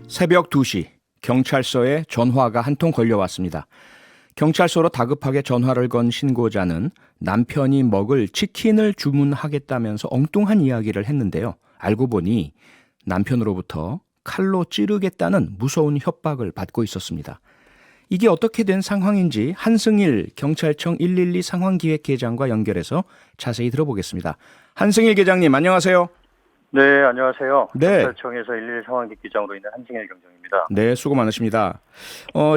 새벽 2시 경찰서에 전화가 한 통 걸려왔습니다. 경찰서로 다급하게 전화를 건 신고자는 남편이 먹을 치킨을 주문하겠다면서 엉뚱한 이야기를 했는데요. 알고 보니 남편으로부터 칼로 찌르겠다는 무서운 협박을 받고 있었습니다. 이게 어떻게 된 상황인지 한승일 경찰청 112 상황기획계장과 연결해서 자세히 들어보겠습니다. 한승일 계장님, 안녕하세요. 네, 안녕하세요. 네. 경찰청에서 112 상황기획기장으로 있는 한승일 경장입니다. 네, 수고 많으십니다.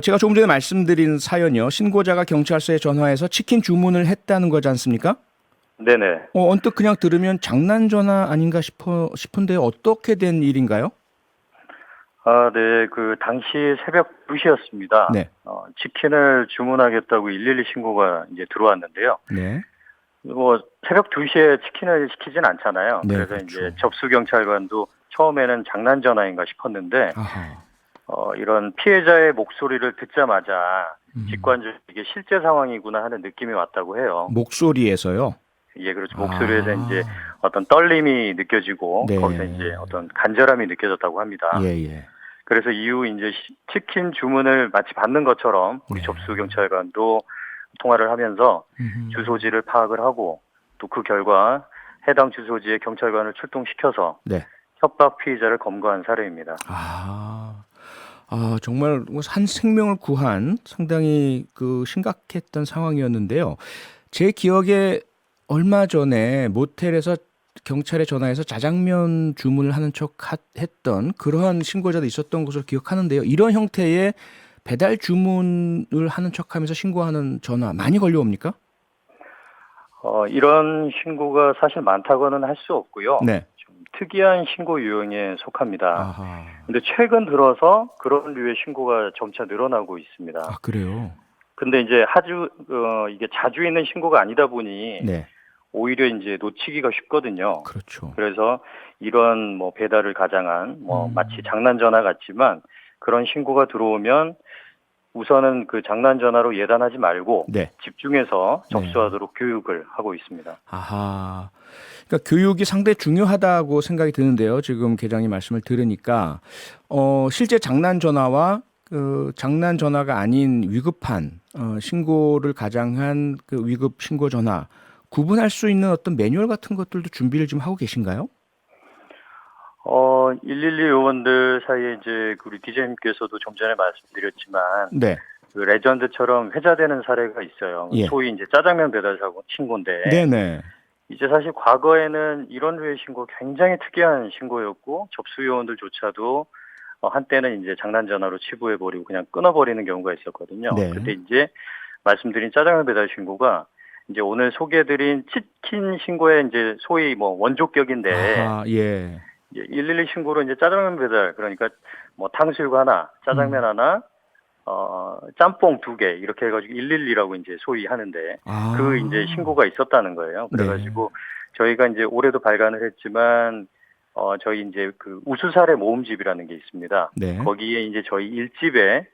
제가 조금 전에 말씀드린 사연이요. 신고자가 경찰서에 전화해서 치킨 주문을 했다는 거지 않습니까? 네네. 언뜻 그냥 들으면 장난 전화 아닌가 싶은데 어떻게 된 일인가요? 네, 당시 새벽 2시였습니다. 네. 치킨을 주문하겠다고 112 신고가 이제 들어왔는데요. 네. 새벽 2시에 치킨을 시키진 않잖아요. 네, 그래서 그렇죠. 이제 접수경찰관도 처음에는 장난 전화인가 싶었는데, 아하. 이런 피해자의 목소리를 듣자마자 직관적으로 이게 실제 상황이구나 하는 느낌이 왔다고 해요. 목소리에서요? 예, 그렇죠. 목소리에서 이제 어떤 떨림이 느껴지고, 네. 거기서 이제 어떤 간절함이 느껴졌다고 합니다. 예. 그래서 이후 이제 치킨 주문을 마치 받는 것처럼 우리 네. 접수경찰관도 통화를 하면서 주소지를 파악을 하고 또 그 결과 해당 주소지에 경찰관을 출동시켜서 네. 협박 피의자를 검거한 사례입니다. 정말 한 생명을 구한 상당히 심각했던 상황이었는데요. 제 기억에 얼마 전에 모텔에서 경찰에 전화해서 짜장면 주문을 하는 척 했던 그러한 신고자도 있었던 것으로 기억하는데요. 이런 형태의 배달 주문을 하는 척하면서 신고하는 전화 많이 걸려옵니까? 이런 신고가 사실 많다고는 할 수 없고요. 네. 좀 특이한 신고 유형에 속합니다. 아하. 근데 최근 들어서 그런 류의 신고가 점차 늘어나고 있습니다. 그래요? 근데 이제 이게 자주 있는 신고가 아니다 보니 네. 오히려 이제 놓치기가 쉽거든요. 그렇죠. 그래서 이런 배달을 가장한 마치 장난 전화 같지만 그런 신고가 들어오면 우선은 그 장난 전화로 예단하지 말고 네. 집중해서 접수하도록 교육을 하고 있습니다. 아하. 그러니까 교육이 상당히 중요하다고 생각이 드는데요. 지금 계장님 말씀을 들으니까 실제 장난 전화와 장난 전화가 아닌 위급한 신고를 가장한 그 위급 신고 전화 구분할 수 있는 어떤 매뉴얼 같은 것들도 준비를 좀 하고 계신가요? 112 요원들 사이에 이제 우리 DJ님께서도 좀 전에 말씀드렸지만 네. 그 레전드처럼 회자되는 사례가 있어요. 예. 소위 이제 짜장면 배달 사고 신고인데 네네. 이제 사실 과거에는 이런 류의 신고 굉장히 특이한 신고였고 접수 요원들조차도 한때는 이제 장난 전화로 치부해버리고 그냥 끊어버리는 경우가 있었거든요. 네. 근데 이제 말씀드린 짜장면 배달 신고가 이제 오늘 소개해드린 치킨 신고의 이제 소위 원조격인데 예. 112 신고로 이제 짜장면 배달 그러니까 탕수육 하나, 짜장면 하나, 짬뽕 2개 이렇게 해가지고 112라고 이제 소위 하는데 그 이제 신고가 있었다는 거예요. 그래가지고 저희가 이제 올해도 발간을 했지만 저희 이제 그 우수사례 모음집이라는 게 있습니다. 네. 거기에 이제 저희 1집에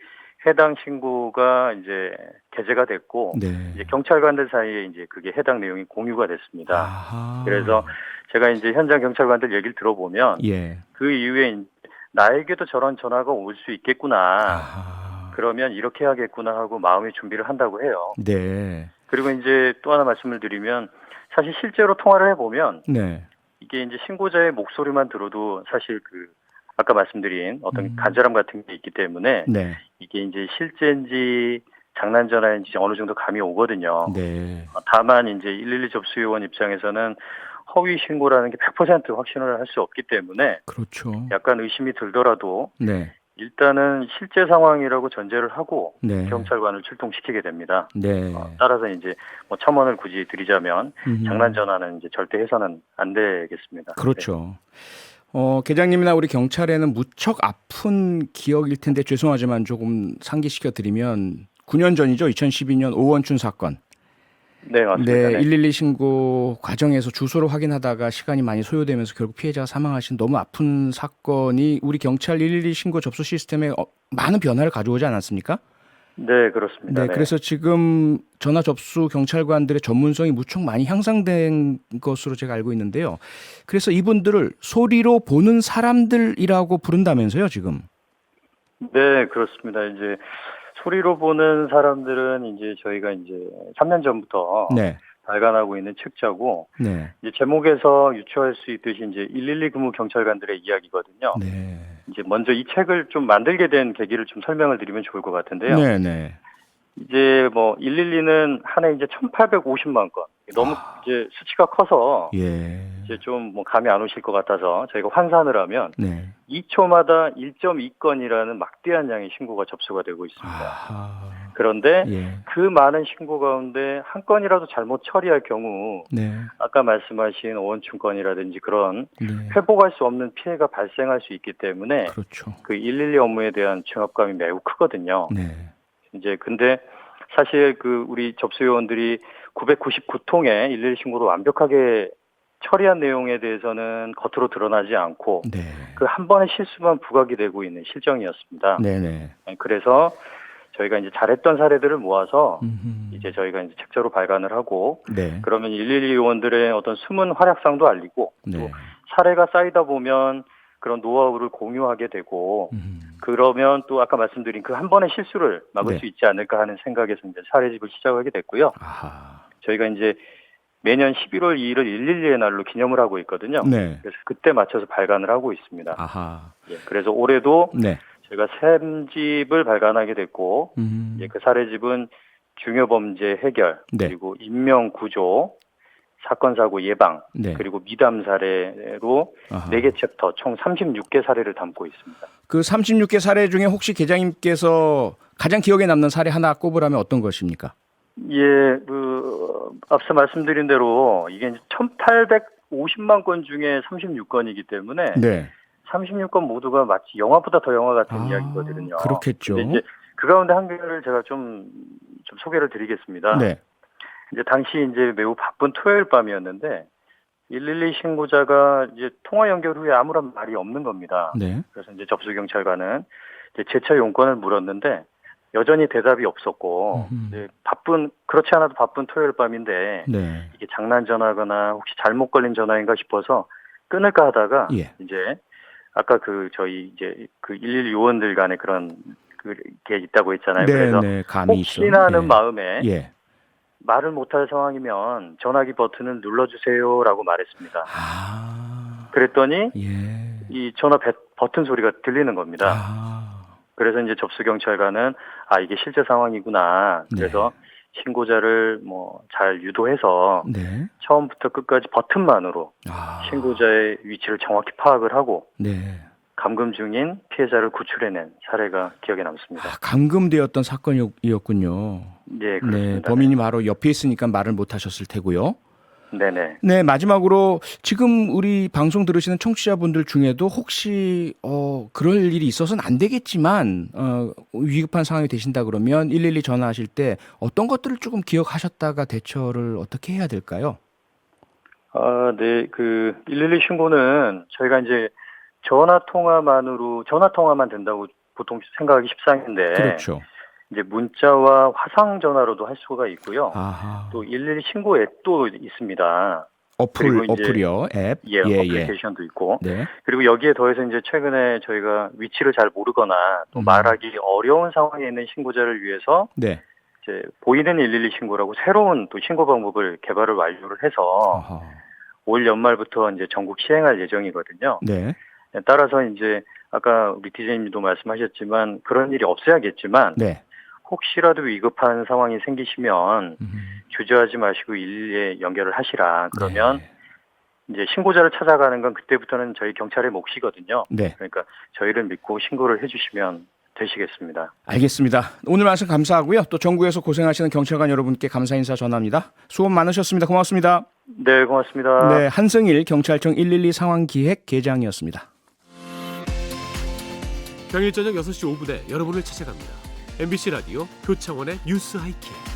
해당 신고가 이제 게재가 됐고 네. 이제 경찰관들 사이에 이제 그게 해당 내용이 공유가 됐습니다. 아하. 그래서 제가 이제 현장 경찰관들 얘기를 들어보면 예. 그 이후에 나에게도 저런 전화가 올 수 있겠구나. 아하. 그러면 이렇게 해야겠구나 하고 마음의 준비를 한다고 해요. 네. 그리고 이제 또 하나 말씀을 드리면 사실 실제로 통화를 해보면 네. 이게 이제 신고자의 목소리만 들어도 사실 아까 말씀드린 어떤 간절함 같은 게 있기 때문에 네. 이게 이제 실제인지 장난 전화인지 어느 정도 감이 오거든요. 네. 다만 이제 112 접수 요원 입장에서는 허위 신고라는 게 100% 확신을 할 수 없기 때문에 그렇죠. 약간 의심이 들더라도 네. 일단은 실제 상황이라고 전제를 하고 네. 경찰관을 출동시키게 됩니다. 네. 따라서 이제 첨언을 굳이 드리자면 장난 전화는 이제 절대 해서는 안 되겠습니다. 그렇죠. 계장님이나 우리 경찰에는 무척 아픈 기억일 텐데 죄송하지만 조금 상기시켜 드리면 9년 전이죠. 2012년 오원춘 사건. 네, 맞습니다. 네, 네. 112 신고 과정에서 주소를 확인하다가 시간이 많이 소요되면서 결국 피해자가 사망하신 너무 아픈 사건이 우리 경찰 112 신고 접수 시스템에 많은 변화를 가져오지 않았습니까? 네, 그렇습니다. 네, 그래서 지금 전화 접수 경찰관들의 전문성이 무척 많이 향상된 것으로 제가 알고 있는데요. 그래서 이분들을 소리로 보는 사람들이라고 부른다면서요, 지금? 네, 그렇습니다. 이제 소리로 보는 사람들은 이제 저희가 이제 3년 전부터 네. 발간하고 있는 책자고, 네. 이제 제목에서 유추할 수 있듯이 이제 112 근무 경찰관들의 이야기거든요. 네. 이제 먼저 이 책을 좀 만들게 된 계기를 좀 설명을 드리면 좋을 것 같은데요. 네, 네. 이제 뭐 112는 한 해 이제 1,850만 건. 너무 이제 수치가 커서 예. 이제 좀 뭐 감이 안 오실 것 같아서 저희가 환산을 하면 네. 2초마다 1.2건이라는 막대한 양의 신고가 접수가 되고 있습니다. 아하. 그런데 예. 그 많은 신고 가운데 한 건이라도 잘못 처리할 경우 네. 아까 말씀하신 오원춘 건이라든지 그런 네. 회복할 수 없는 피해가 발생할 수 있기 때문에 그렇죠. 그 112 업무에 대한 중압감이 매우 크거든요. 네. 이제 근데 사실 그 우리 접수 요원들이 999통의 112 신고를 완벽하게 처리한 내용에 대해서는 겉으로 드러나지 않고 네. 그 한 번의 실수만 부각이 되고 있는 실정이었습니다. 네네. 그래서 저희가 이제 잘했던 사례들을 모아서 음흠. 이제 저희가 이제 책자로 발간을 하고 네. 그러면 112 요원들의 어떤 숨은 활약상도 알리고 또 네. 사례가 쌓이다 보면 그런 노하우를 공유하게 되고 그러면 또 아까 말씀드린 그 한 번의 실수를 막을 네. 수 있지 않을까 하는 생각에서 이제 사례집을 시작하게 됐고요. 아하. 저희가 이제 매년 11월 2일을 112의 날로 기념을 하고 있거든요. 네. 그래서 그때 맞춰서 발간을 하고 있습니다. 아하. 예, 그래서 올해도 네. 저희가 3집을 발간하게 됐고 이제 그 사례집은 중요범죄 해결, 네. 그리고 인명 구조, 사건 사고 예방, 네. 그리고 미담 사례로 아하. 4개 챕터 총 36개 사례를 담고 있습니다. 그 36개 사례 중에 혹시 계장님께서 가장 기억에 남는 사례 하나 꼽으라면 어떤 것입니까? 예, 앞서 말씀드린 대로 이게 1,850만 건 중에 36건이기 때문에 네. 36건 모두가 마치 영화보다 더 영화 같은 이야기거든요. 그렇겠죠. 근데 이제 그 가운데 한 개를 제가 좀 소개를 드리겠습니다. 네. 이제 당시 이제 매우 바쁜 토요일 밤이었는데 112 신고자가 이제 통화 연결 후에 아무런 말이 없는 겁니다. 네. 그래서 이제 접수 경찰관은 이제 재차 용건을 물었는데 여전히 대답이 없었고 이제 그렇지 않아도 바쁜 토요일 밤인데 네. 이게 장난 전화거나 혹시 잘못 걸린 전화인가 싶어서 끊을까 하다가 예. 이제 아까 저희 이제 그 112 요원들 간에 그런 게 있다고 했잖아요. 네, 그래서 네. 감이 혹시나 하는 예. 마음에 예. 말을 못할 상황이면 전화기 버튼을 눌러주세요라고 말했습니다. 아. 그랬더니 예. 이 전화 버튼 소리가 들리는 겁니다. 아. 그래서 이제 접수 경찰관은 이게 실제 상황이구나. 그래서 신고자를 잘 유도해서 네. 처음부터 끝까지 버튼만으로 신고자의 위치를 정확히 파악을 하고 네. 감금 중인 피해자를 구출해낸 사례가 기억에 남습니다. 감금되었던 사건이었군요. 네, 그렇습니다. 네, 범인이 바로 옆에 있으니까 말을 못 하셨을 테고요. 네네. 네, 마지막으로 지금 우리 방송 들으시는 청취자분들 중에도 혹시 그럴 일이 있어서는 안 되겠지만 위급한 상황이 되신다 그러면 112 전화하실 때 어떤 것들을 조금 기억하셨다가 대처를 어떻게 해야 될까요? 네, 112 신고는 저희가 이제 전화 통화만 된다고 보통 생각하기 십상인데. 그렇죠. 이제 문자와 화상 전화로도 할 수가 있고요. 아하. 또 112 신고 앱도 있습니다. 어플이요, 앱. 예, 어플리케이션도 있고. 네. 그리고 여기에 더해서 이제 최근에 저희가 위치를 잘 모르거나 또 말하기 어려운 상황에 있는 신고자를 위해서 네. 이제 보이는 112 신고라고 새로운 또 신고 방법을 개발을 완료를 해서 아하. 올 연말부터 이제 전국 시행할 예정이거든요. 네. 따라서 이제 아까 우리 DJ님도 말씀하셨지만 그런 일이 없어야겠지만 네. 혹시라도 위급한 상황이 생기시면 주저하지 마시고 112에 연결을 하시라. 그러면 이제 신고자를 찾아가는 건 그때부터는 저희 경찰의 몫이거든요. 네. 그러니까 저희를 믿고 신고를 해주시면 되시겠습니다. 알겠습니다. 오늘 말씀 감사하고요. 또 전국에서 고생하시는 경찰관 여러분께 감사 인사 전합니다. 수고 많으셨습니다. 고맙습니다. 네, 고맙습니다. 네, 한승일 경찰청 112 상황기획계장이었습니다. 평일 저녁 6시 5분에 여러분을 찾아갑니다. MBC 라디오 표창원의 뉴스 하이킥.